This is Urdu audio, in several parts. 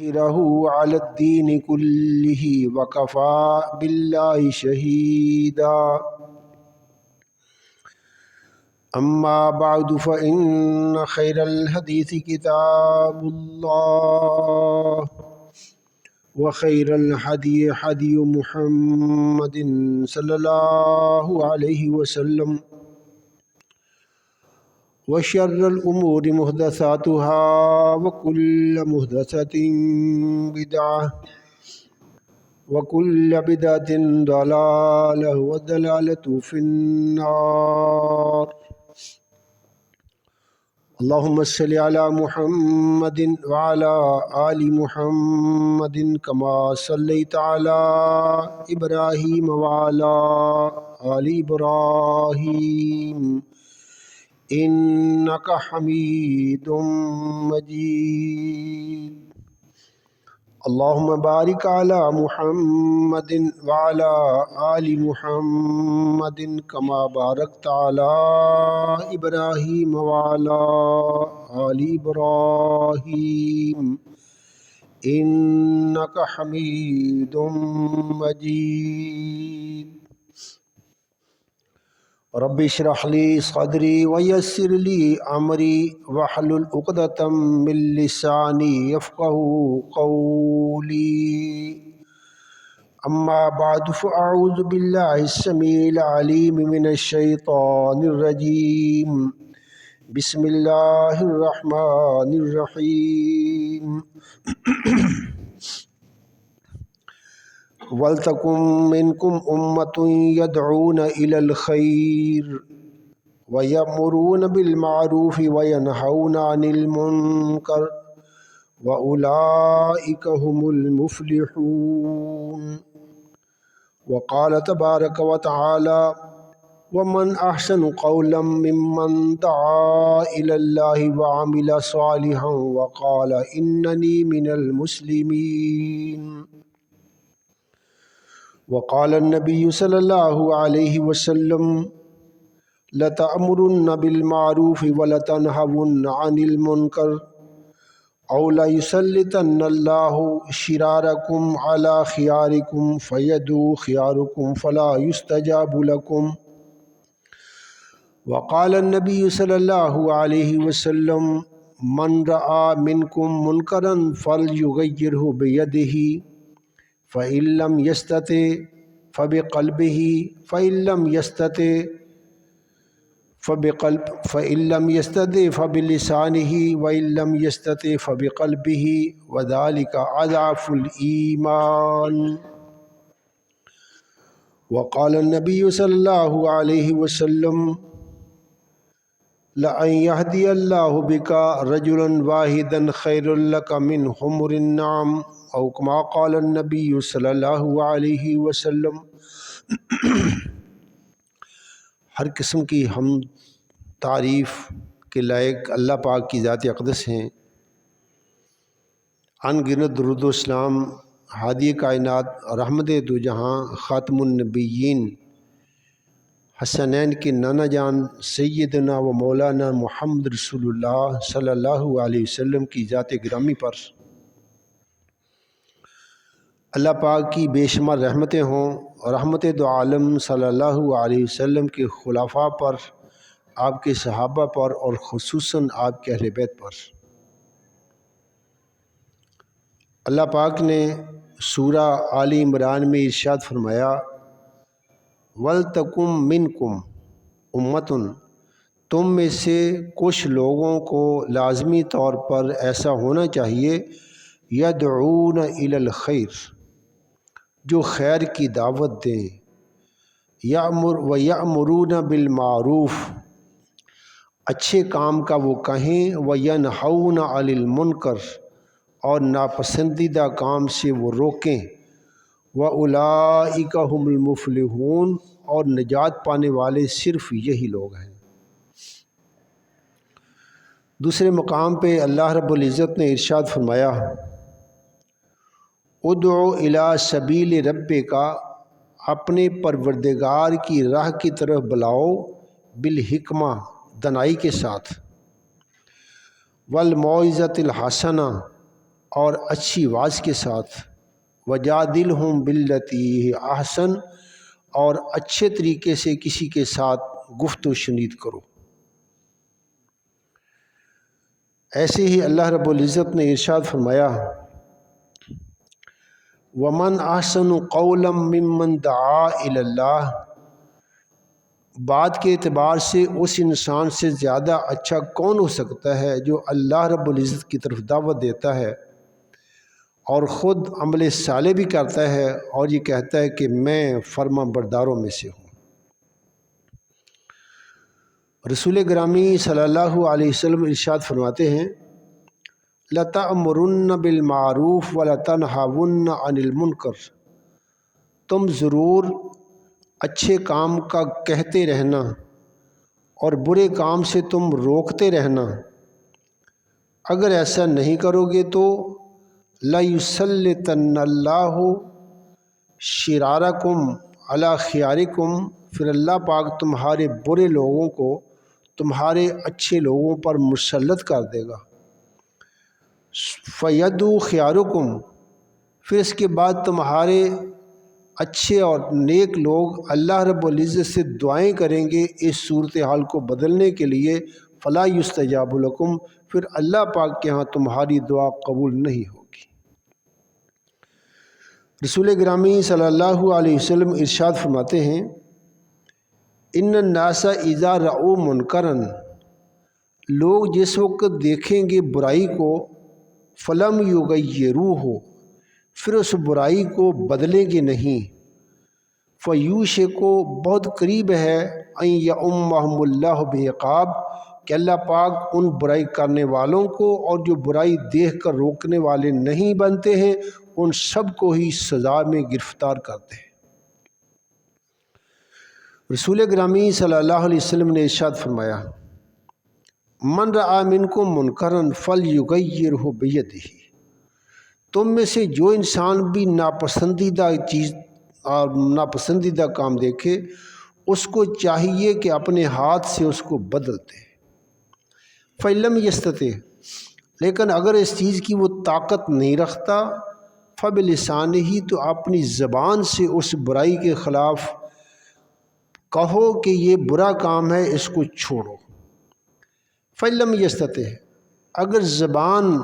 ظهره على الدين كله وكفى بالله شهيدا. أما بعد فإن خير الحديث كتاب الله وخير الهدي هدي محمد صلى الله عليه وسلم وشر الأمور محدثاتها وكل محدثة بدعة وكل بدعة ضلالة والضلالة في النار. اللهم صل على محمد وعلى آل محمد كما صليت على إبراهيم وعلى آل إبراهيم إنك حميد مجيد. اللهم بارك على محمد وعلى آل محمد كما باركت على إبراهيم وعلى آل إبراهيم إنك حميد مجيد. رب اشرح لي صدري ويسر لي أمري واحلل عقدة من لساني يفقهوا قولي. أما بعد فأعوذ بالله السميع العليم من الشيطان الرجيم. بسم الله الرحمن الرحيم. وَلْتَكُن مِّنكُمْ أُمَّةٌ يَدْعُونَ إِلَى الْخَيْرِ وَيَأْمُرُونَ بِالْمَعْرُوفِ وَيَنْهَوْنَ عَنِ الْمُنكَرِ وَأُولَئِكَ هُمُ الْمُفْلِحُونَ. وقال تبارك وتعالى: وَمَنْ أَحْسَنُ قَوْلًا مِّمَّنْ دَعَا إِلَى اللَّهِ وَعَمِلَ صَالِحًا وَقَالَ إِنَّنِي مِنَ المسلمين. وقال النبي صلى الله عليه وسلم: لتأمرن بالمعروف ولتنهون عن المنكر أو ليسلطن الله شراركم على خياركم فيدعو خياركم فلا يستجاب لكم. وقال النبي صلى الله عليه وسلم: من رأى منكم منكرا فليغيره بيده فإن لم يستطع فبقلبه فإن لم يستطع فبلسانه وإن لم يستطع فبقلبه وذلك أضعف الإيمان. وقال النبي صلى الله عليه وسلم: لأن يهدي الله بك رجلا واحدا خير لك من حمر النعم أو كما قال النبی صلی اللہ علیہ وسلم. ہر قسم کی حمد تعریف کے لائق اللہ پاک کی ذات اقدس ہیں. ان گنت درود و اسلام ہادی کائنات رحمت دو جہاں خاتم النبیین حسنین کے نانا جان سیدنا و مولانا محمد رسول اللہ صلی اللہ علیہ وسلم کی ذات گرامی پر اللہ پاک کی بے شمار رحمتیں ہوں. رحمت دو عالم صلی اللہ علیہ وسلم کے خلفاء پر، آپ کے صحابہ پر اور خصوصاً آپ کے اہل بیت پر. اللہ پاک نے سورہ آل عمران میں ارشاد فرمایا: وَلْتَكُن مِّنكُمْ أُمَّةٌ، تم میں سے کچھ لوگوں کو لازمی طور پر ایسا ہونا چاہیے یدعون الی الخیر، جو خیر کی دعوت دیں، وَیَأْمُرُونَ بِالْمَعْرُوف، اچھے کام کا وہ کہیں، وَیَنْہَوْنَ عَنِ الْمُنکر، اور ناپسندیدہ کام سے وہ روکیں، وَأُولَئِکَ هُمُ الْمُفْلِحُونَ، اور نجات پانے والے صرف یہی لوگ ہیں. دوسرے مقام پہ اللہ رب العزت نے ارشاد فرمایا: ادعو الی سبیل ربک، اپنے پروردگار کی راہ کی طرف بلاؤ، بالحکمہ، دنائی کے ساتھ، والموعظۃ الحسنہ، اور اچھی آواز کے ساتھ، وجادلہم باللتی ہی احسن، اور اچھے طریقے سے کسی کے ساتھ گفت و شنید کرو۔ ایسے ہی اللہ رب العزت نے ارشاد فرمایا، وَمَنْ أَحْسَنُ قَوْلًا مِّمَّنْ دَعَا إِلَى اللَّهِ، بات کے اعتبار سے اس انسان سے زیادہ اچھا کون ہو سکتا ہے جو اللہ رب العزت کی طرف دعوت دیتا ہے اور خود عمل صالح بھی کرتا ہے اور یہ کہتا ہے کہ میں فرما برداروں میں سے ہوں۔ رسول گرامی صلی اللہ علیہ وسلم ارشاد فرماتے ہیں، لَتَأْمُرُنَّ بِالْمَعْرُوفِ وَلَتَنْهَوُنَّ عَنِ الْمُنْكَرِ، تم ضرور اچھے کام کا کہتے رہنا اور برے کام سے تم روکتے رہنا۔ اگر ایسا نہیں کرو گے تو لَيُسَلِّطَنَّ اللَّهُ شِرَارَكُمْ عَلَى خِيَارِكُمْ، پھر اللہ پاک تمہارے برے لوگوں کو تمہارے اچھے لوگوں پر مسلط کر دے گا۔ فَيَدُّ خِيَارُكُمْ، پھر اس کے بعد تمہارے اچھے اور نیک لوگ اللہ رب العزت سے دعائیں کریں گے اس صورتحال کو بدلنے کے لیے، فَلَا يُسْتَجَابُ لَكُمْ، پھر اللہ پاک کے ہاں تمہاری دعا قبول نہیں ہوگی۔ رسول گرامی صلی اللہ علیہ وسلم ارشاد فرماتے ہیں، ان الناس اذا رأوا منکرا، لوگ جس وقت دیکھیں گے برائی کو، فلم یغیروہ، پھر اس برائی کو بدلیں گے نہیں، فیوشک، بہت قریب ہے، ان یعمہم اللہ بعقاب، کہ اللہ پاک ان برائی کرنے والوں کو اور جو برائی دیکھ کر روکنے والے نہیں بنتے ہیں ان سب کو ہی سزا میں گرفتار کرتے ہیں۔ رسول گرامی صلی اللہ علیہ وسلم نے ارشاد فرمایا، من رأى منکم منکرا فلیغیرہ بیدہ، تم میں سے جو انسان بھی ناپسندیدہ چیز اور ناپسندیدہ کام دیکھے اس کو چاہیے کہ اپنے ہاتھ سے اس کو بدل دے۔ فَإِلَّمْ يَسْتَطِعْ، لیکن اگر اس چیز کی وہ طاقت نہیں رکھتا، فَبِلِسَانِهِ، تو اپنی زبان سے اس برائی کے خلاف کہو کہ یہ برا کام ہے، اس کو چھوڑو۔ فَإِلَّمْ يَسْتَطِعْ، اگر زبان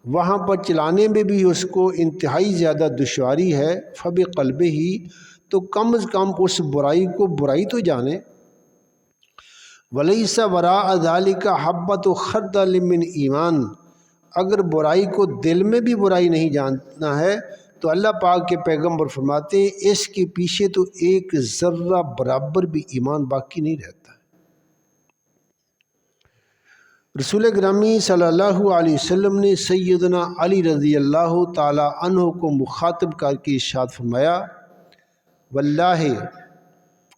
وہاں پر چلانے میں بھی اس کو انتہائی زیادہ دشواری ہے، فَبِقَلْبِهِ، تو کم از کم اس برائی کو برائی تو جانے۔ وَلَيْسَ وَرَاءَ ذَلِكَ حَبَّةُ خَرْدَلٍ مِّنْ ایمان، اگر برائی کو دل میں بھی برائی نہیں جاننا ہے تو اللہ پاک کے پیغمبر فرماتے ہیں اس کے پیچھے تو ایک ذرہ برابر بھی ایمان باقی نہیں رہتا۔ رسول گرامی صلی اللہ علیہ وسلم نے سیدنا علی رضی اللہ تعالی عنہ کو مخاطب کر کے ارشاد فرمایا، واللہ،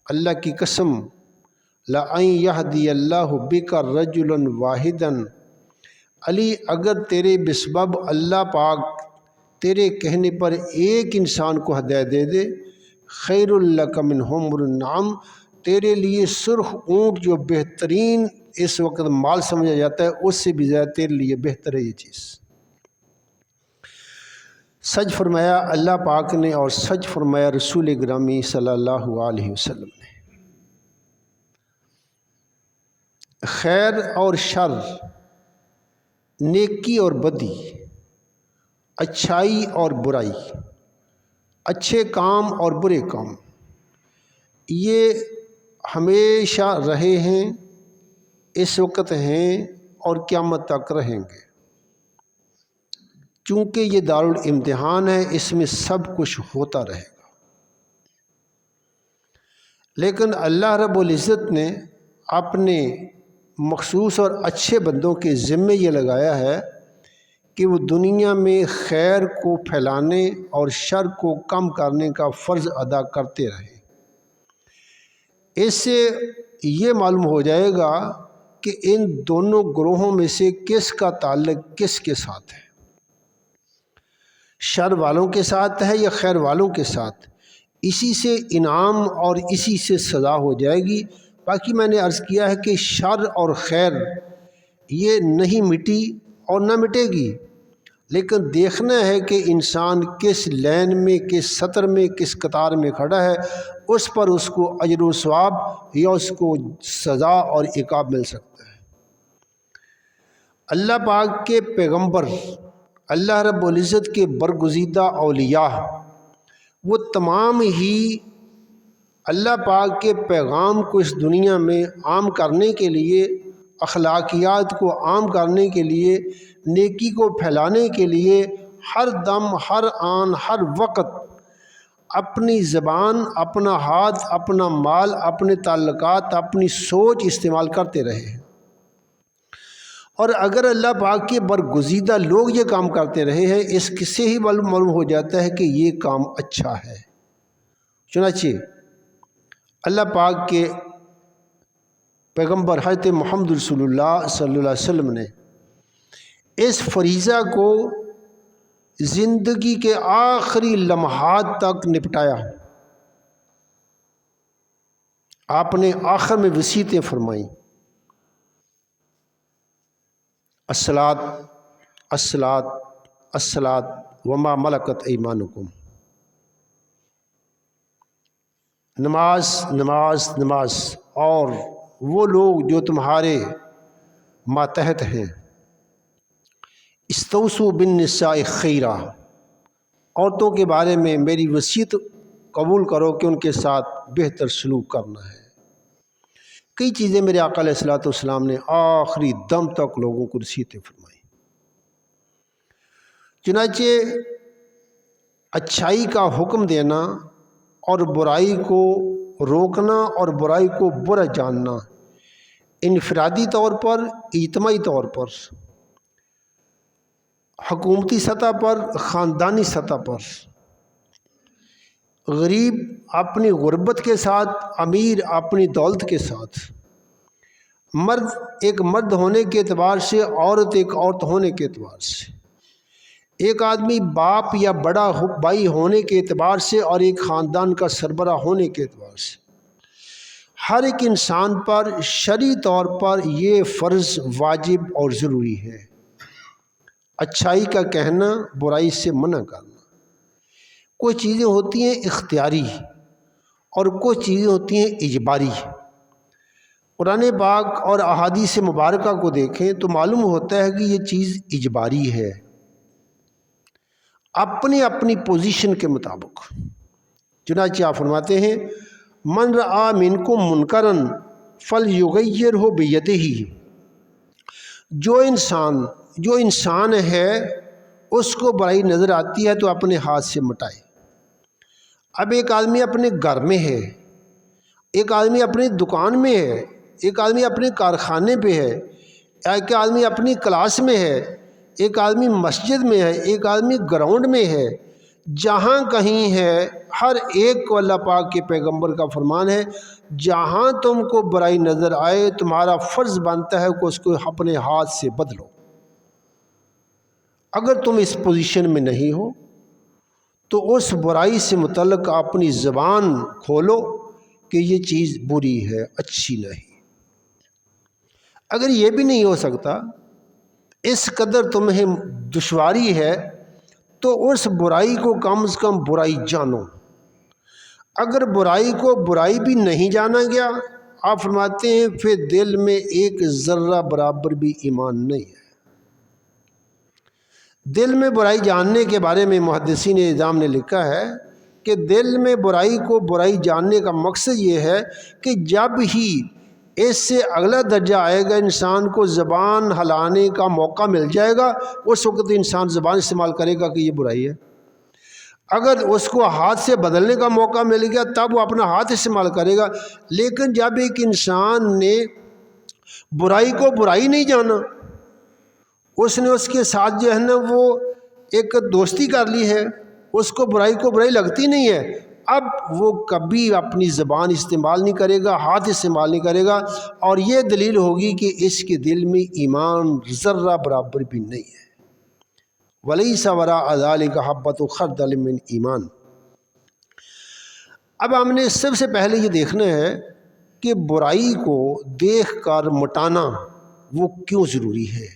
اللہ کی قسم، لَأَن يَهْدِيَ اللَّهُ بِكَ رَجُلًا وَاحِدًا، علی اگر تیرے بسبب اللہ پاک تیرے کہنے پر ایک انسان کو ہدایت دے دے، خیر لک من حمر النعم، تیرے لیے سرخ اونٹ جو بہترین اس وقت مال سمجھا جاتا ہے اس سے بھی زیادہ تیرے لیے بہتر ہے یہ چیز۔ سچ فرمایا اللہ پاک نے اور سچ فرمایا رسول گرامی صلی اللہ علیہ وسلم نے۔ خیر اور شر، نیکی اور بدی، اچھائی اور برائی، اچھے کام اور برے کام، یہ ہمیشہ رہے ہیں، اس وقت ہیں اور قیامت تک رہیں گے، چونکہ یہ دارالامتحان ہے، اس میں سب کچھ ہوتا رہے گا۔ لیکن اللہ رب العزت نے اپنے مخصوص اور اچھے بندوں کے ذمے یہ لگایا ہے کہ وہ دنیا میں خیر کو پھیلانے اور شر کو کم کرنے کا فرض ادا کرتے رہیں۔ اس سے یہ معلوم ہو جائے گا کہ ان دونوں گروہوں میں سے کس کا تعلق کس کے ساتھ ہے، شر والوں کے ساتھ ہے یا خیر والوں کے ساتھ، اسی سے انعام اور اسی سے سزا ہو جائے گی۔ باقی میں نے عرض کیا ہے کہ شر اور خیر یہ نہیں مٹی اور نہ مٹے گی، لیکن دیکھنا ہے کہ انسان کس لین میں، کس سطر میں، کس قطار میں کھڑا ہے، اس پر اس کو اجر و ثواب یا اس کو سزا اور عقاب مل سکتا ہے۔ اللہ پاک کے پیغمبر، اللہ رب العزت کے برگزیدہ اولیاء، وہ تمام ہی اللہ پاک کے پیغام کو اس دنیا میں عام کرنے کے لیے، اخلاقیات کو عام کرنے کے لیے، نیکی کو پھیلانے کے لیے ہر دم، ہر آن، ہر وقت اپنی زبان، اپنا ہاتھ، اپنا مال، اپنے تعلقات، اپنی سوچ استعمال کرتے رہے ہیں۔ اور اگر اللہ پاک کے برگزیدہ لوگ یہ کام کرتے رہے ہیں، اس سے ہی معلوم ہو جاتا ہے کہ یہ کام اچھا ہے۔ چنانچہ اللہ پاک کے پیغمبر حضرت محمد رسول اللہ صلی اللہ علیہ وسلم نے اس فریضہ کو زندگی کے آخری لمحات تک نپٹایا۔ آپ نے آخر میں وصیتیں فرمائیں، الصلاۃ الصلاۃ الصلاۃ وما ملکت ایمانکم، نماز نماز نماز، اور وہ لوگ جو تمہارے ماتحت ہیں، استوصوا بالنساء خیرا، عورتوں کے بارے میں میری وصیت قبول کرو کہ ان کے ساتھ بہتر سلوک کرنا ہے۔ کئی چیزیں میرے آقا علیہ الصلوۃ والسلام نے آخری دم تک لوگوں کو وصیتیں فرمائی۔ چنانچہ اچھائی کا حکم دینا اور برائی کو روکنا اور برائی کو برا جاننا، انفرادی طور پر، اجتماعی طور پر، حکومتی سطح پر، خاندانی سطح پر، غریب اپنی غربت کے ساتھ، امیر اپنی دولت کے ساتھ، مرد ایک مرد ہونے کے اعتبار سے، عورت ایک عورت ہونے کے اعتبار سے، ایک آدمی باپ یا بڑا بھائی ہونے کے اعتبار سے اور ایک خاندان کا سربراہ ہونے کے اعتبار سے، ہر ایک انسان پر شرعی طور پر یہ فرض واجب اور ضروری ہے، اچھائی کا کہنا، برائی سے منع کرنا۔ کوئی چیزیں ہوتی ہیں اختیاری اور کوئی چیزیں ہوتی ہیں اجباری۔ قرآن پاک اور احادیث مبارکہ کو دیکھیں تو معلوم ہوتا ہے کہ یہ چیز اجباری ہے، اپنی اپنی پوزیشن کے مطابق۔ چنانچہ آپ فرماتے ہیں من رآ منکم منکرا فلیغیرہ بیدہ، جو انسان ہے اس کو برائی نظر آتی ہے تو اپنے ہاتھ سے مٹائے۔ اب ایک آدمی اپنے گھر میں ہے، ایک آدمی اپنی دکان میں ہے، ایک آدمی اپنے کارخانے پہ ہے، ایک آدمی اپنی کلاس میں ہے، ایک آدمی مسجد میں ہے، ایک آدمی گراؤنڈ میں ہے، جہاں کہیں ہے، ہر ایک کو اللہ پاک کے پیغمبر کا فرمان ہے، جہاں تم کو برائی نظر آئے تمہارا فرض بنتا ہے کہ اس کو اپنے ہاتھ سے بدلو۔ اگر تم اس پوزیشن میں نہیں ہو تو اس برائی سے متعلق اپنی زبان کھولو کہ یہ چیز بری ہے، اچھی نہیں۔ اگر یہ بھی نہیں ہو سکتا، اس قدر تمہیں دشواری ہے، تو اس برائی کو کم از کم برائی جانو۔ اگر برائی کو برائی بھی نہیں جانا گیا، آپ فرماتے ہیں پھر دل میں ایک ذرہ برابر بھی ایمان نہیں ہے۔ دل میں برائی جاننے کے بارے میں محدثین اعظام نے لکھا ہے کہ دل میں برائی کو برائی جاننے کا مقصد یہ ہے کہ جب ہی اس سے اگلا درجہ آئے گا، انسان کو زبان ہلانے کا موقع مل جائے گا، اس وقت انسان زبان استعمال کرے گا کہ یہ برائی ہے۔ اگر اس کو ہاتھ سے بدلنے کا موقع مل گیا تب وہ اپنا ہاتھ استعمال کرے گا۔ لیکن جب ایک انسان نے برائی کو برائی نہیں جانا، اس نے اس کے ساتھ جو ہے نا وہ ایک دوستی کر لی ہے، اس کو برائی لگتی نہیں ہے، اب وہ کبھی اپنی زبان استعمال نہیں کرے گا، ہاتھ استعمال نہیں کرے گا، اور یہ دلیل ہوگی کہ اس کے دل میں ایمان ذرہ برابر بھی نہیں ہے۔ وَلَيْسَ وَرَاءَ ذَلِكَ حَبَّةُ خَرْدَلٍ مِّنْ ایمان۔ اب ہم نے سب سے پہلے یہ دیکھنا ہے کہ برائی کو دیکھ کر مٹانا وہ کیوں ضروری ہے۔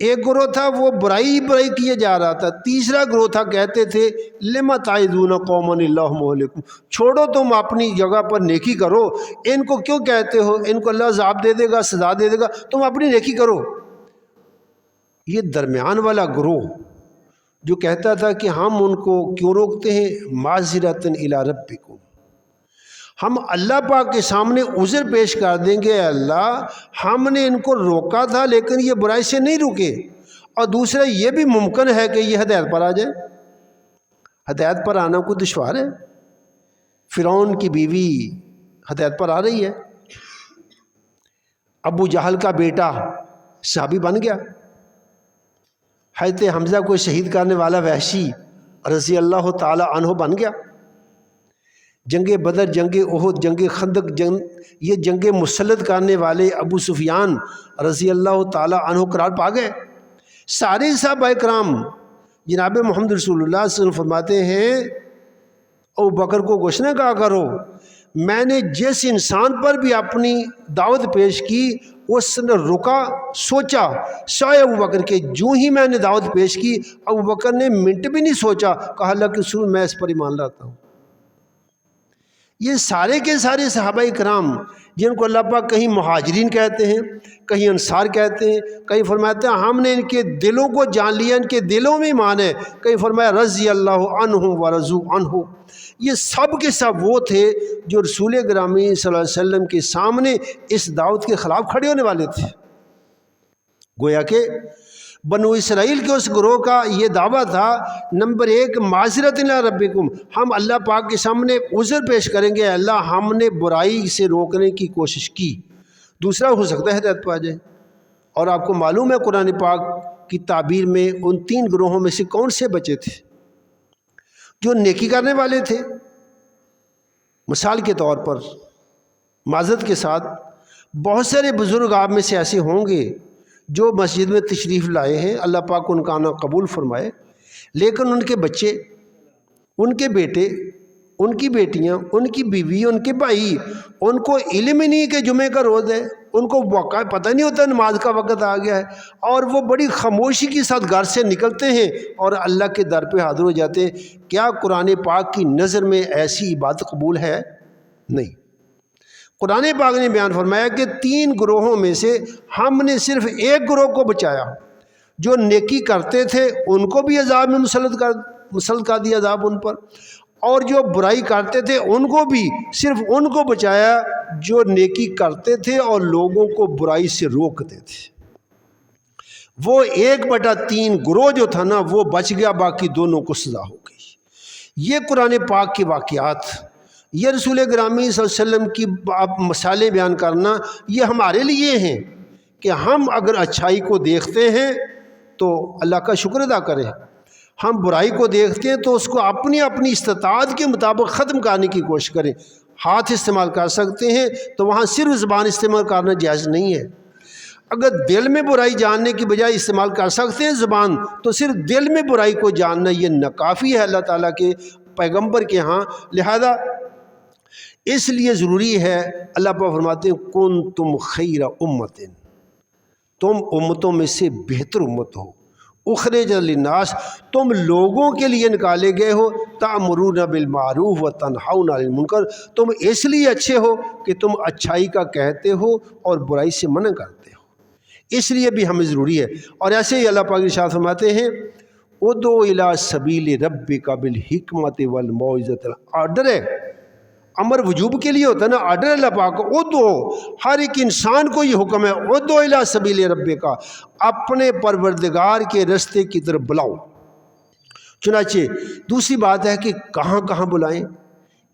ایک گروہ تھا وہ برائی برائی کیے جا رہا تھا، تیسرا گروہ تھا کہتے تھے لما تعظون قوما اللہ مہلکہم، چھوڑو تم اپنی جگہ پر نیکی کرو، ان کو کیوں کہتے ہو، ان کو اللہ عذاب دے دے گا، سزا دے دے گا، تم اپنی نیکی کرو۔ یہ درمیان والا گروہ جو کہتا تھا کہ ہم ان کو کیوں روکتے ہیں، معذرۃ الی ربکم، ہم اللہ پاک کے سامنے عذر پیش کر دیں گے، اے اللہ ہم نے ان کو روکا تھا لیکن یہ برائی سے نہیں رکے، اور دوسرا یہ بھی ممکن ہے کہ یہ ہدایت پر آ جائے۔ ہدایت پر آنا کوئی دشوار ہے؟ فرعون کی بیوی ہدایت پر آ رہی ہے، ابو جہل کا بیٹا صحابی بن گیا، حضرت حمزہ کو شہید کرنے والا وحشی رضی اللہ تعالی عنہ بن گیا، جنگ بدر، جنگ احد، جنگ خندق، یہ جنگ مسلط کرنے والے ابو سفیان رضی اللہ تعالی عنہ قرار پا گئے۔ سارے صحابہ کرام، جناب محمد رسول اللہ صلی اللہ علیہ وسلم فرماتے ہیں ابو بکر کو کچھ نہ کہا کرو، میں نے جس انسان پر بھی اپنی دعوت پیش کی اس نے رکا، سوچا، سوائے ابو بکر کے، جو ہی میں نے دعوت پیش کی ابو بکر نے منٹ بھی نہیں سوچا، کہا اللہ کے رسول میں اس پر ایمان لاتا ہوں۔ یہ سارے کے سارے صحابہ کرام جن کو اللہ پاک کہیں مہاجرین کہتے ہیں، کہیں انصار کہتے ہیں، کہیں فرماتے ہیں ہم نے ان کے دلوں کو جان لیا، ان کے دلوں میں ایمان ہے، کہیں فرمایا رضی اللہ عنہم ورضوا عنہ، یہ سب کے سب وہ تھے جو رسول گرامی صلی اللہ علیہ وسلم کے سامنے اس دعوت کے خلاف کھڑے ہونے والے تھے۔ گویا کہ بنو اسرائیل کے اس گروہ کا یہ دعویٰ تھا، نمبر ایک معذرت الی ربکم، ہم اللہ پاک کے سامنے عذر پیش کریں گے، اللہ ہم نے برائی سے روکنے کی کوشش کی۔ دوسرا ہو سکتا ہے ہدایت پا جائے، اور آپ کو معلوم ہے قرآن پاک کی تعبیر میں ان تین گروہوں میں سے کون سے بچے تھے جو نیکی کرنے والے تھے۔ مثال کے طور پر معذرت کے ساتھ بہت سارے بزرگ آپ میں سے ایسے ہوں گے جو مسجد میں تشریف لائے ہیں، اللہ پاک ان کا آنا قبول فرمائے، لیکن ان کے بچے، ان کے بیٹے، ان کی بیٹیاں، ان کی بیوی، ان کے بھائی، ان کو علم ہی نہیں کہ جمعہ کا روز ہے، ان کو پتہ نہیں ہوتا نماز کا وقت آ گیا ہے، اور وہ بڑی خاموشی کے ساتھ گھر سے نکلتے ہیں اور اللہ کے در پہ حاضر ہو جاتے ہیں۔ کیا قرآن پاک کی نظر میں ایسی عبادت قبول ہے؟ نہیں۔ قرآن پاک نے بیان فرمایا کہ تین گروہوں میں سے ہم نے صرف ایک گروہ کو بچایا، جو نیکی کرتے تھے ان کو بھی عذاب میں مسلط کر دیا عذاب ان پر، اور جو برائی کرتے تھے ان کو بھی صرف ان کو بچایا جو نیکی کرتے تھے اور لوگوں کو برائی سے روکتے تھے۔ وہ 1/3 گروہ جو تھا نا وہ بچ گیا، باقی دونوں کو سزا ہو گئی۔ یہ قرآن پاک کے واقعات، یہ رسول گرامی صلی اللہ علیہ وسلم کی مثالیں بیان کرنا، یہ ہمارے لیے ہیں کہ ہم اگر اچھائی کو دیکھتے ہیں تو اللہ کا شکر ادا کریں، ہم برائی کو دیکھتے ہیں تو اس کو اپنی اپنی استطاعت کے مطابق ختم کرنے کی کوشش کریں۔ ہاتھ استعمال کر سکتے ہیں تو وہاں صرف زبان استعمال کرنا جائز نہیں ہے۔ اگر دل میں برائی جاننے کی بجائے استعمال کر سکتے ہیں زبان، تو صرف دل میں برائی کو جاننا یہ ناکافی ہے اللہ تعالیٰ کے پیغمبر کے ہاں۔ لہذا اس لیے ضروری ہے، اللہ پاک فرماتے ہیں کنتم خیر امت، تم امتوں میں سے بہتر امت ہو، اخرج للناس، تم لوگوں کے لیے نکالے گئے ہو، تأمرون بالمعروف وتنہون عن المنکر، تم اس لیے اچھے ہو کہ تم اچھائی کا کہتے ہو اور برائی سے منع کرتے ہو، اس لیے بھی ہمیں ضروری ہے۔ اور ایسے ہی اللہ پاک ارشاد فرماتے ہیں ادعو الی سبیل ربک بالحکمت والموعظۃ، آرڈر ہے، امر وجوب کے لیے ہوتا ہے نا، آرڈر اللہ پاک کو ادعو، ہر ایک انسان کو یہ حکم ہے ادعو الی سبیل ربک، اپنے پروردگار کے رستے کی طرف بلاؤ۔ چنانچہ دوسری بات ہے کہ کہاں کہاں بلائیں؟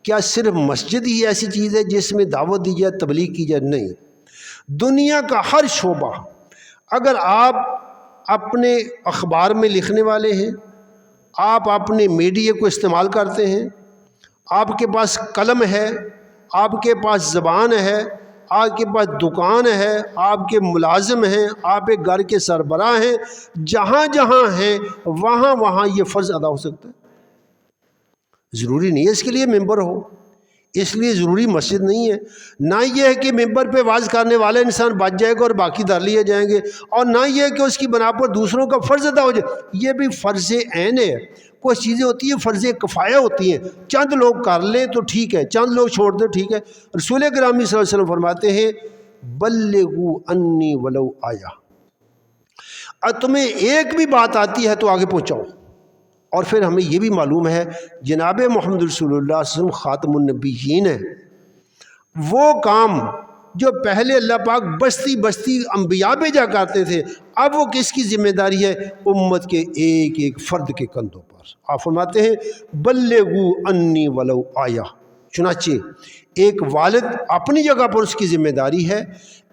کیا صرف مسجد ہی ایسی چیز ہے جس میں دعوت دی جائے، تبلیغ کی جائے؟ نہیں، دنیا کا ہر شعبہ۔ اگر آپ اپنے اخبار میں لکھنے والے ہیں، آپ اپنے میڈیا کو استعمال کرتے ہیں، آپ کے پاس قلم ہے، آپ کے پاس زبان ہے، آپ کے پاس دکان ہے، آپ کے ملازم ہیں، آپ ایک گھر کے سربراہ ہیں، جہاں جہاں ہیں وہاں وہاں یہ فرض ادا ہو سکتا ہے۔ ضروری نہیں ہے اس کے لیے ممبر ہو، اس لیے ضروری مسجد نہیں ہے، نہ یہ ہے کہ ممبر پہ واز کرنے والا انسان بچ جائے گا اور باقی دھر لیے جائیں گے، اور نہ یہ ہے کہ اس کی بنا پر دوسروں کا فرض ادا ہو جائے۔ یہ بھی فرض عین ہے۔ کچھ چیزیں ہوتی ہیں فرض کفایہ ہوتی ہیں، چند لوگ کر لیں تو ٹھیک ہے، چند لوگ چھوڑ دیں ٹھیک ہے۔ رسول گرامی صلی اللہ علیہ وسلم فرماتے ہیں بلغوا انی ولو آیا، اور تمہیں ایک بھی بات آتی ہے تو آگے پہنچاؤ۔ اور پھر ہمیں یہ بھی معلوم ہے جناب محمد رسول اللہ صلی اللہ علیہ وسلم خاتم النبیین ہیں۔ وہ کام جو پہلے اللہ پاک بستی بستی انبیاء بھیجا کرتے تھے، اب وہ کس کی ذمہ داری ہے؟ امت کے ایک ایک فرد کے کندھوں پر۔ آپ فرماتے ہیں بلغوا انی ولو آیا۔ چنانچہ ایک والد اپنی جگہ پر اس کی ذمہ داری ہے،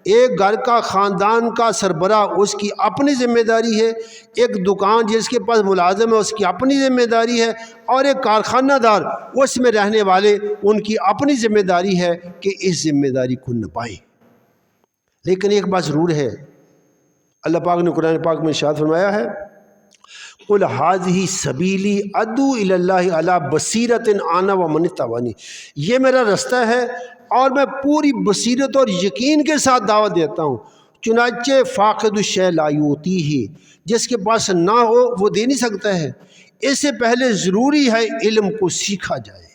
ایک گھر کا خاندان کا سربراہ اس کی اپنی ذمہ داری ہے، ایک دکان جس کے پاس ملازم ہے اس کی اپنی ذمہ داری ہے، اور ایک کارخانہ دار اس میں رہنے والے ان کی اپنی ذمہ داری ہے کہ اس ذمہ داری کو نبھائیں۔ لیکن ایک بات ضرور ہے، اللہ پاک نے قرآن پاک میں ارشاد فرمایا ہے قل ھذہ سبیلی ادعو الی اللہ علی بصیرۃ انا ومن اتبعنی، یہ میرا رستہ ہے اور میں پوری بصیرت اور یقین کے ساتھ دعوت دیتا ہوں۔ چنانچہ فاقد الشیء لا یعطیہ، جس کے پاس نہ ہو وہ دے نہیں سکتا ہے۔ اس سے پہلے ضروری ہے علم کو سیکھا جائے،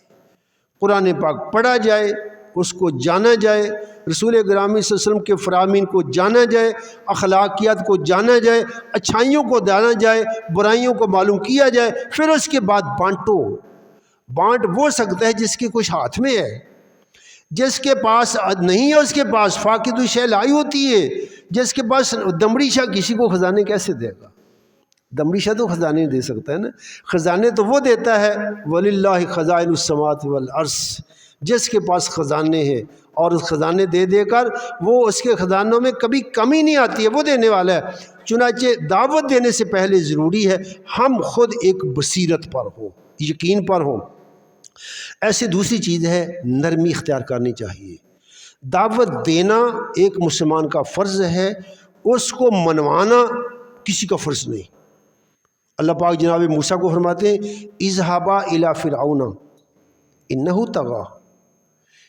قرآن پاک پڑھا جائے، اس کو جانا جائے، رسول گرامی صلی اللہ علیہ وسلم کے فرامین کو جانا جائے، اخلاقیات کو جانا جائے، اچھائیوں کو جانا جائے، برائیوں کو معلوم کیا جائے، پھر اس کے بعد بانٹو۔ بانٹ وہ سکتا ہے جس کے کچھ ہاتھ میں ہے، جس کے پاس نہیں ہے اس کے پاس فاقد الشیء لا ہوتی ہے۔ جس کے پاس دمڑی شاہ کسی کو خزانے کیسے دے گا؟ دمڑی شاہ تو خزانے نہیں دے سکتا ہے نا، خزانے تو وہ دیتا ہے وَلِلَّهِ خَزَائِنُ السَّمَاوَاتِ وَالْأَرْضِ، جس کے پاس خزانے ہیں، اور اس خزانے دے دے کر وہ اس کے خزانوں میں کبھی کمی نہیں آتی ہے، وہ دینے والا ہے۔ چنانچہ دعوت دینے سے پہلے ضروری ہے ہم خود ایک بصیرت پر ہوں، یقین پر ہوں۔ ایسے دوسری چیز ہے نرمی اختیار کرنی چاہیے۔ دعوت دینا ایک مسلمان کا فرض ہے، اس کو منوانا کسی کا فرض نہیں۔ اللہ پاک جناب موسیٰ کو فرماتے ہیں اذهبا الی فرعون انہ طغی،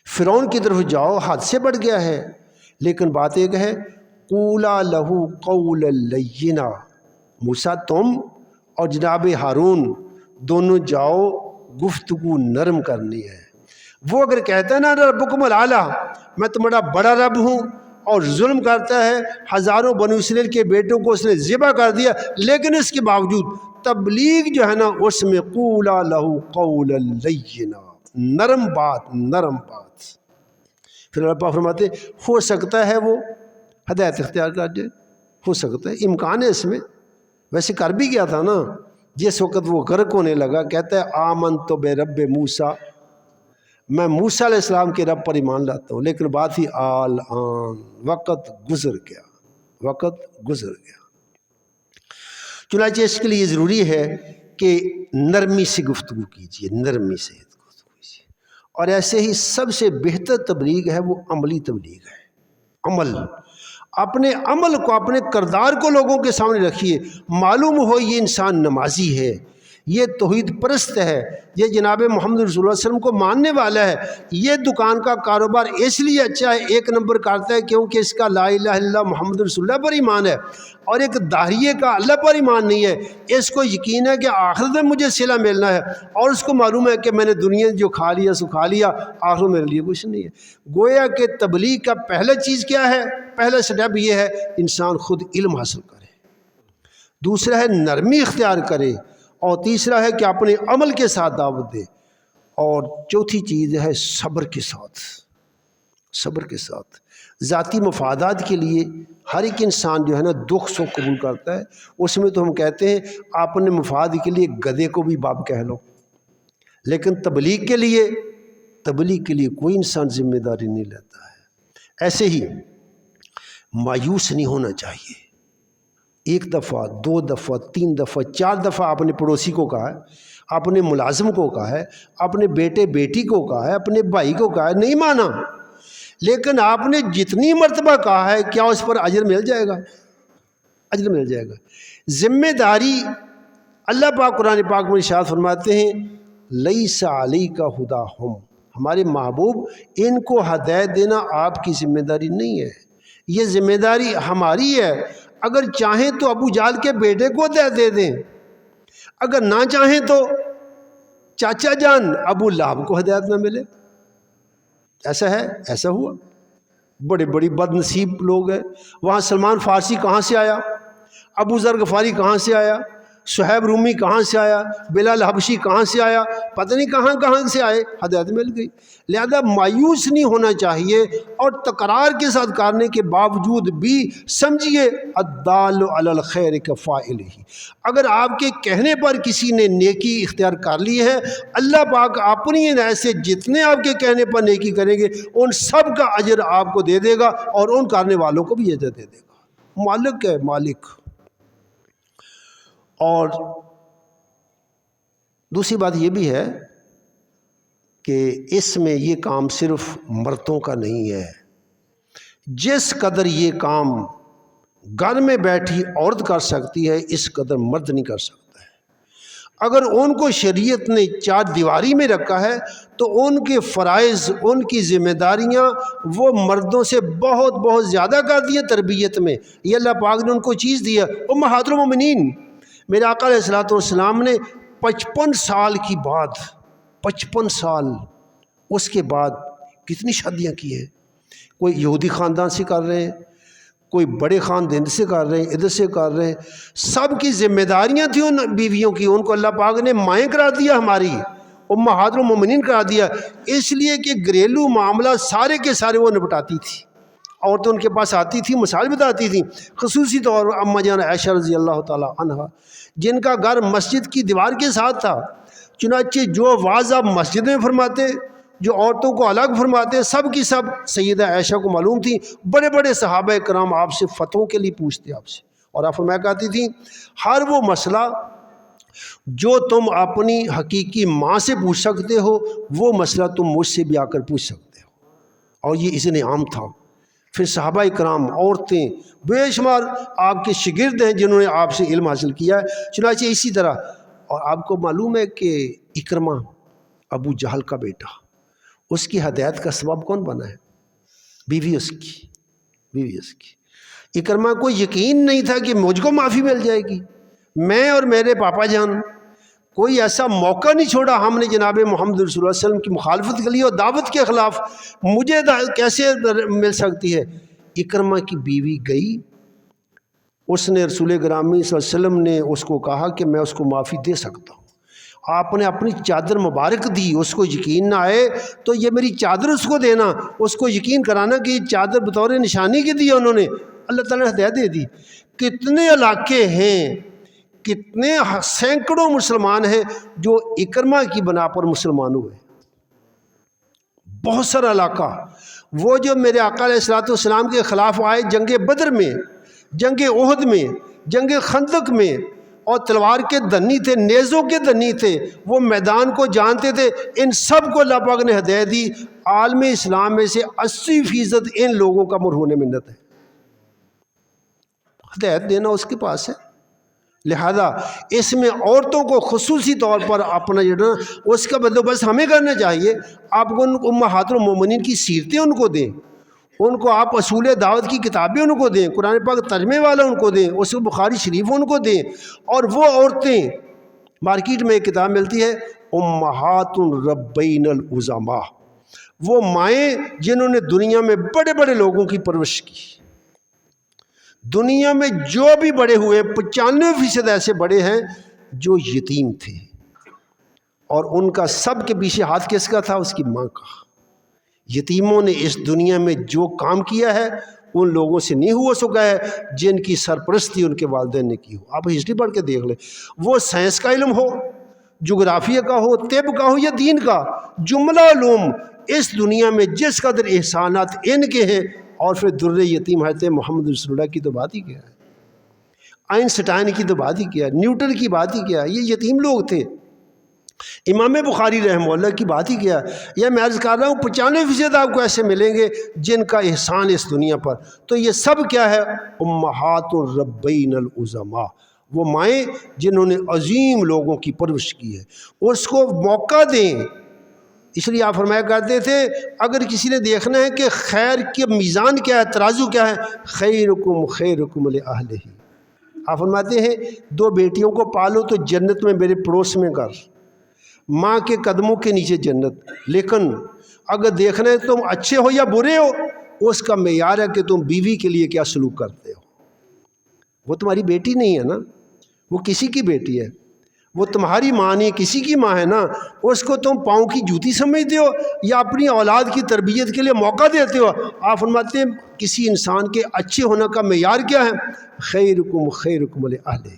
فرعون کی طرف جاؤ، حد سے بڑھ گیا ہے۔ لیکن بات ایک ہے قولا لہ قولا لینا، موسیٰ تم اور جناب ہارون دونوں جاؤ، گفتگو نرم کرنی ہے۔ وہ اگر کہتا ہے نا ربکم الاعلی، میں تمہارا بڑا رب ہوں، اور ظلم کرتا ہے، ہزاروں بنو اسرائیل کے بیٹوں کو اس نے ذبح کر دیا، لیکن اس کے باوجود تبلیغ جو ہے نا اس میں قولا لہ قولا لینا، نرم بات، نرم بات۔ پھر اللہ پاک فرماتے ہو سکتا ہے وہ ہدایت اختیار کر جائے، ہو سکتا ہے، امکان ہے اس میں۔ ویسے کر بھی گیا تھا نا، جس وقت وہ غرق ہونے لگا کہتا ہے آمنت برب موسیٰ، میں موسیٰ علیہ السلام کے رب پر ایمان لاتا ہوں، لیکن بات ہی آن وقت گزر گیا، وقت گزر گیا۔ چنانچہ اس کے لیے ضروری ہے کہ نرمی سے گفتگو کیجیے، نرمی سے گفتگو کیجیے۔ اور ایسے ہی سب سے بہتر تبلیغ ہے وہ عملی تبلیغ ہے، عمل۔ اپنے عمل کو، اپنے کردار کو لوگوں کے سامنے رکھیے، معلوم ہو یہ انسان نمازی ہے، یہ توحید پرست ہے، یہ جناب محمد رسول اللہ علیہ وسلم کو ماننے والا ہے، یہ دکان کا کاروبار اس لیے اچھا ہے، ایک نمبر کرتا ہے کیونکہ اس کا لا الہ الا اللہ محمد رسول اللہ پر ایمان ہے، اور ایک داہریے کا اللہ پر ایمان نہیں ہے۔ اس کو یقین ہے کہ آخرت میں مجھے صلہ ملنا ہے، اور اس کو معلوم ہے کہ میں نے دنیا جو کھا لیا سو کھا لیا، آخرت میرے لیے کچھ نہیں ہے۔ گویا کہ تبلیغ کا پہلا چیز کیا ہے؟ پہلا سٹیپ یہ ہے انسان خود علم حاصل کرے، دوسرا ہے نرمی اختیار کرے، اور تیسرا ہے کہ اپنے عمل کے ساتھ دعوت دے، اور چوتھی چیز ہے صبر کے ساتھ، صبر کے ساتھ۔ ذاتی مفادات کے لیے ہر ایک انسان جو ہے نا دکھ سکھ قبول کرتا ہے، اس میں تو ہم کہتے ہیں اپنے مفاد کے لیے گدھے کو بھی باپ کہہ لو، لیکن تبلیغ کے لیے کوئی انسان ذمہ داری نہیں لیتا ہے۔ ایسے ہی مایوس نہیں ہونا چاہیے۔ ایک دفعہ، دو دفعہ، تین دفعہ، چار دفعہ اپنے پڑوسی کو کہا ہے، اپنے ملازم کو کہا ہے، اپنے بیٹے بیٹی کو کہا ہے، اپنے بھائی کو کہا ہے، نہیں مانا۔ لیکن آپ نے جتنی مرتبہ کہا ہے کیا اس پر اجر مل جائے گا؟ اجر مل جائے گا۔ ذمہ داری اللہ پاک قرآن پاک میں ارشاد فرماتے ہیں لیس علیک ھداھم، ہمارے محبوب، ان کو ہدایت دینا آپ کی ذمہ داری نہیں ہے، یہ ذمہ داری ہماری ہے۔ اگر چاہیں تو ابو جہل کے بیٹے کو ہدایت دے دیں، اگر نہ چاہیں تو چاچا جان ابو لہب کو ہدایت نہ ملے۔ ایسا ہے، ایسا ہوا۔ بڑے بڑی بد نصیب لوگ ہیں۔ وہاں سلمان فارسی کہاں سے آیا، ابو ذر غفاری کہاں سے آیا، صہیب رومی کہاں سے آیا، بلال حبشی کہاں سے آیا، پتہ نہیں کہاں کہاں سے آئے، ہدایت مل گئی۔ لہذا مایوس نہیں ہونا چاہیے، اور تکرار کے ساتھ کرنے کے باوجود بھی سمجھیے الدال علی الخیر کفاعلہ، اگر آپ کے کہنے پر کسی نے نیکی اختیار کر لی ہے، اللہ پاک اپنی عنایت سے جتنے آپ کے کہنے پر نیکی کریں گے ان سب کا اجر آپ کو دے دے گا، اور ان کرنے والوں کو بھی اجر دے دے گا۔ مالک ہے، مالک۔ اور دوسری بات یہ بھی ہے کہ اس میں یہ کام صرف مردوں کا نہیں ہے، جس قدر یہ کام گھر میں بیٹھی عورت کر سکتی ہے اس قدر مرد نہیں کر سکتا ہے۔ اگر ان کو شریعت نے چار دیواری میں رکھا ہے تو ان کے فرائض، ان کی ذمہ داریاں وہ مردوں سے بہت بہت زیادہ کر دی ہیں تربیت میں۔ یہ اللہ پاک نے ان کو چیز دی ہے۔ امہات المومنین، میرے آقا علیہ الصلوۃ والسلام نے 55 سال کی بعد، 55 سال اس کے بعد کتنی شادیاں کی ہیں۔ کوئی یہودی خاندان سے کر رہے ہیں، کوئی بڑے خاندان سے کر رہے ہیں، ادھر سے کر رہے ہیں، سب کی ذمہ داریاں تھیں ان بیویوں کی، ان کو اللہ پاک نے مائیں کرا دیا، ہماری امہات المومنین کرا دیا، اس لیے کہ گھریلو معاملہ سارے کے سارے وہ نپٹاتی تھی۔ عورتیں ان کے پاس آتی تھیں، مسائل بتاتی تھیں، خصوصی طور پر اماں جان عائشہ رضی اللہ تعالیٰ عنہا، جن کا گھر مسجد کی دیوار کے ساتھ تھا، چنانچہ جو واضح آپ مسجد میں فرماتے، جو عورتوں کو الگ فرماتے، سب کی سب سیدہ عائشہ کو معلوم تھی۔ بڑے بڑے صحابہ کرام آپ سے فتووں کے لیے پوچھتے آپ سے، اور آپ فرمایا کرتی تھیں ہر وہ مسئلہ جو تم اپنی حقیقی ماں سے پوچھ سکتے ہو وہ مسئلہ تم مجھ سے بھی آ کر پوچھ سکتے ہو، اور یہ اذن عام تھا۔ پھر صحابہ کرام، عورتیں، بے شمار آپ کے شاگرد ہیں جنہوں نے آپ سے علم حاصل کیا ہے، چنانچہ اسی طرح۔ اور آپ کو معلوم ہے کہ اکرمہ ابو جہل کا بیٹا، اس کی ہدایت کا سبب کون بنا ہے؟ بیوی اس کی، بیوی اس کی۔ اکرمہ کو یقین نہیں تھا کہ مجھ کو معافی مل جائے گی، میں اور میرے پاپا جان کوئی ایسا موقع نہیں چھوڑا ہم نے جناب محمد رسول اللہ علیہ وسلم کی مخالفت کے لیے اور دعوت کے خلاف، مجھے کیسے مل سکتی ہے؟ اکرمہ کی بیوی گئی، اس نے رسول گرامی صلی اللہ علیہ وسلم نے اس کو کہا کہ میں اس کو معافی دے سکتا ہوں۔ آپ نے اپنی چادر مبارک دی، اس کو یقین نہ آئے تو یہ میری چادر اس کو دینا، اس کو یقین کرانا کہ یہ چادر بطور نشانی کی دی ہے انہوں نے۔ اللہ تعالیٰ نے ہدایت دے دی۔ کتنے علاقے ہیں، کتنے سینکڑوں مسلمان ہیں جو اکرمہ کی بنا پر مسلمان ہوئے، بہت سارا علاقہ۔ وہ جو میرے آقا علیہ الصلوۃ والسلام کے خلاف آئے جنگ بدر میں، جنگ احد میں، جنگ خندق میں، اور تلوار کے دھنی تھے، نیزوں کے دھنی تھے، وہ میدان کو جانتے تھے، ان سب کو اللہ پاک نے ہدایت دی۔ عالم اسلام میں سے 80% ان لوگوں کا مرہون منت ہے، ہدایت دینا اس کے پاس ہے۔ لہذا اس میں عورتوں کو خصوصی طور پر اپنا جو نا اس کا بندوبست ہمیں کرنا چاہیے۔ آپ کو امہات المومنین کی سیرتیں ان کو دیں، ان کو آپ اصول دعوت کی کتابیں ان کو دیں، قرآن پاک ترجمے والا ان کو دیں، اس بخاری شریف ان کو دیں۔ اور وہ عورتیں، مارکیٹ میں ایک کتاب ملتی ہے امہات الربین العظماء، وہ مائیں جنہوں نے دنیا میں بڑے بڑے لوگوں کی پرورش کی، دنیا میں جو بھی بڑے ہوئے 95% ایسے بڑے ہیں جو یتیم تھے، اور ان کا سب کے پیچھے ہاتھ کس کا تھا؟ اس کی ماں کا۔ یتیموں نے اس دنیا میں جو کام کیا ہے ان لوگوں سے نہیں ہو سکا ہے جن کی سرپرستی ان کے والدین نے کی ہو۔ آپ ہسٹری پڑھ کے دیکھ لیں، وہ سائنس کا علم ہو، جغرافیہ کا ہو، طب کا ہو یا دین کا، جملہ علوم اس دنیا میں جس قدر احسانات ان کے ہیں، اور پھر در یتیم حضرت محمد رسول اللہ کی تو بات ہی کیا ہے، آئنسٹائن کی تو بات ہی کیا ہے، نیوٹن کی بات ہی کیا ہے، یہ یتیم لوگ تھے۔ امام بخاری رحمہ اللہ کی بات ہی کیا ہے۔ یہ میں عرض کر رہا ہوں 95% آپ کو ایسے ملیں گے جن کا احسان اس دنیا پر، تو یہ سب کیا ہے؟ امہات الربین العظماء، وہ مائیں جنہوں نے عظیم لوگوں کی پرورش کی ہے۔ اس کو موقع دیں، اس لیے آپ فرمایا کرتے تھے اگر کسی نے دیکھنا ہے کہ خیر کے میزان کیا ہے، ترازو کیا ہے، خیرکم خیرکم لأہلہ، آپ فرماتے ہیں 2 بیٹیوں کو پالو تو جنت میں میرے پڑوس میں کر، ماں کے قدموں کے نیچے جنت، لیکن اگر دیکھنا ہے تم اچھے ہو یا برے ہو، اس کا معیار ہے کہ تم بیوی کے لیے کیا سلوک کرتے ہو۔ وہ تمہاری بیٹی نہیں ہے نا، وہ کسی کی بیٹی ہے، وہ تمہاری ماں نہیں کسی کی ماں ہے نا، اس کو تم پاؤں کی جوتی سمجھتے ہو یا اپنی اولاد کی تربیت کے لیے موقع دیتے ہو؟ آپ فرماتے ہیں کسی انسان کے اچھے ہونے کا معیار کیا ہے؟ خیرکم خیرکم لأہلہ،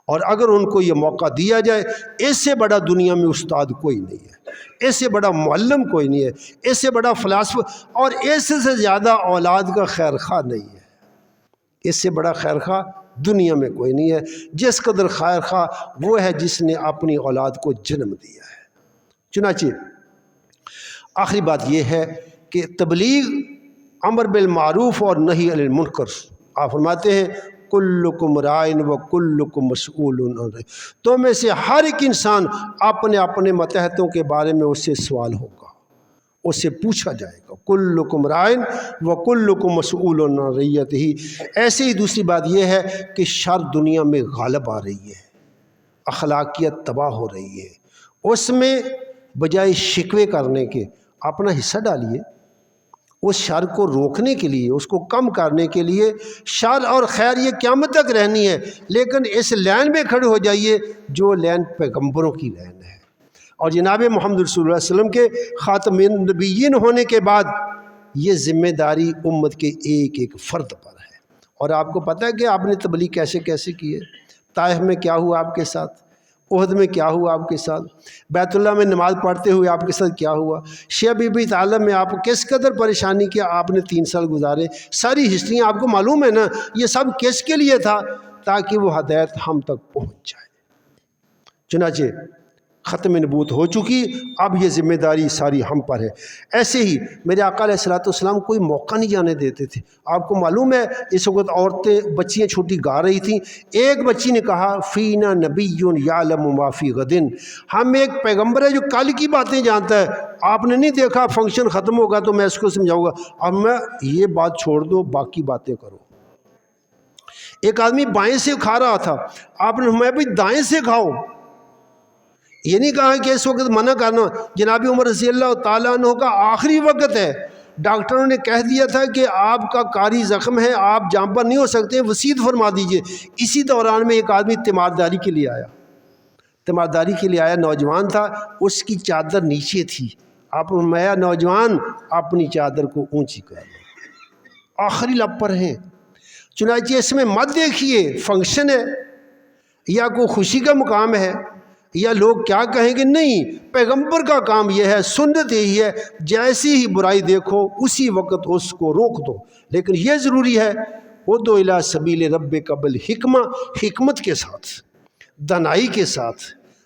اور اگر ان کو یہ موقع دیا جائے، اس سے بڑا دنیا میں استاد کوئی نہیں ہے، اس سے بڑا معلم کوئی نہیں ہے، اس سے بڑا فلاسفہ اور اس سے زیادہ اولاد کا خیر خواہ نہیں ہے، اس سے بڑا خیر خواہ دنیا میں کوئی نہیں ہے۔ جس قدر خیر خواہ وہ ہے جس نے اپنی اولاد کو جنم دیا ہے۔ چنانچہ آخری بات یہ ہے کہ تبلیغ، امر بالمعروف اور نہی عن المنکر، آپ فرماتے ہیں کلکم رائن و کلکم مسئول عن رعیتہ، تو میں سے ہر ایک انسان اپنے اپنے ماتحتوں کے بارے میں اس سے سوال ہوگا، اس سے پوچھا جائے گا، کلکم رائن و کلکم مسئول عن رعیتہ۔ ایسے ہی دوسری بات یہ ہے کہ شر دنیا میں غالب آ رہی ہے، اخلاقیت تباہ ہو رہی ہے، اس میں بجائے شکوے کرنے کے اپنا حصہ ڈالیے، اس شر کو روکنے کے لیے، اس کو کم کرنے کے لیے۔ شر اور خیر یہ قیامت تک رہنی ہے، لیکن اس لین میں کھڑے ہو جائیے جو لین پیغمبروں کی لین ہے، اور جناب محمد رسول اللہ علیہ وسلم کے خاتم النبیین ہونے کے بعد یہ ذمہ داری امت کے ایک ایک فرد پر ہے۔ اور آپ کو پتہ ہے کہ آپ نے تبلیغ کیسے کیسے کی ہے؟ طائف میں کیا ہوا آپ کے ساتھ، احد میں کیا ہوا آپ کے ساتھ، بیت اللہ میں نماز پڑھتے ہوئے آپ کے ساتھ کیا ہوا، شیعہ بی بی طالب میں آپ کس قدر پریشانی کیا آپ نے 3 سال گزارے، ساری ہسٹریاں آپ کو معلوم ہے نا۔ یہ سب کس کے لیے تھا؟ تاکہ وہ ہدایت ہم تک پہنچ جائے۔ چنانچہ ختم نبوت ہو چکی، اب یہ ذمہ داری ساری ہم پر ہے۔ ایسے ہی میرے آقا علیہ الصلوۃ والسلام کوئی موقع نہیں جانے دیتے تھے۔ آپ کو معلوم ہے اس وقت عورتیں بچیاں چھوٹی گا رہی تھیں، ایک بچی نے کہا فینا نبی یعلم ما فی غد، ہم ایک پیغمبر ہے جو کل کی باتیں جانتا ہے، آپ نے نہیں دیکھا فنکشن ختم ہوگا تو میں اس کو سمجھاؤں گا، اب میں یہ بات چھوڑ دو باقی باتیں کرو۔ ایک آدمی بائیں سے کھا رہا تھا، آپ نے فرمایا بھائی دائیں سے کھاؤ، یہ نہیں کہا کہ اس وقت منع کرنا۔ جناب عمر رضی اللہ تعالیٰ عنہ کا آخری وقت ہے، ڈاکٹروں نے کہہ دیا تھا کہ آپ کا کاری زخم ہے، آپ جام پر نہیں ہو سکتے، وسیعت فرما دیجئے۔ اسی دوران میں ایک آدمی تیمارداری کے لیے آیا، تیمارداری کے لیے آیا، نوجوان تھا، اس کی چادر نیچے تھی، آپ نے فرمایا نوجوان اپنی چادر کو اونچی کر لو، آخری لب پر ہیں۔ چنانچہ اس میں مت دیکھیے فنکشن ہے یا کوئی خوشی کا مقام ہے یا لوگ کیا کہیں گے، نہیں، پیغمبر کا کام یہ ہے، سنت یہی ہے، جیسی ہی برائی دیکھو اسی وقت اس کو روک دو، لیکن یہ ضروری ہے ادعو الی سبیل ربک بالحکمہ، حکمت کے ساتھ، دانائی کے ساتھ،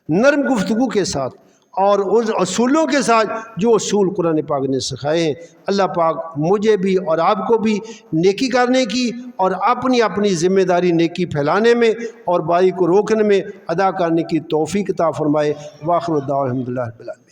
نرم گفتگو کے ساتھ اور اس اصولوں کے ساتھ جو اصول قرآن پاک نے سکھائے ہیں۔ اللہ پاک مجھے بھی اور آپ کو بھی نیکی کرنے کی اور اپنی اپنی ذمہ داری نیکی پھیلانے میں اور برائی کو روکنے میں ادا کرنے کی توفیق عطا فرمائے۔ وآخر دعوانا الحمدللہ رب العالمین۔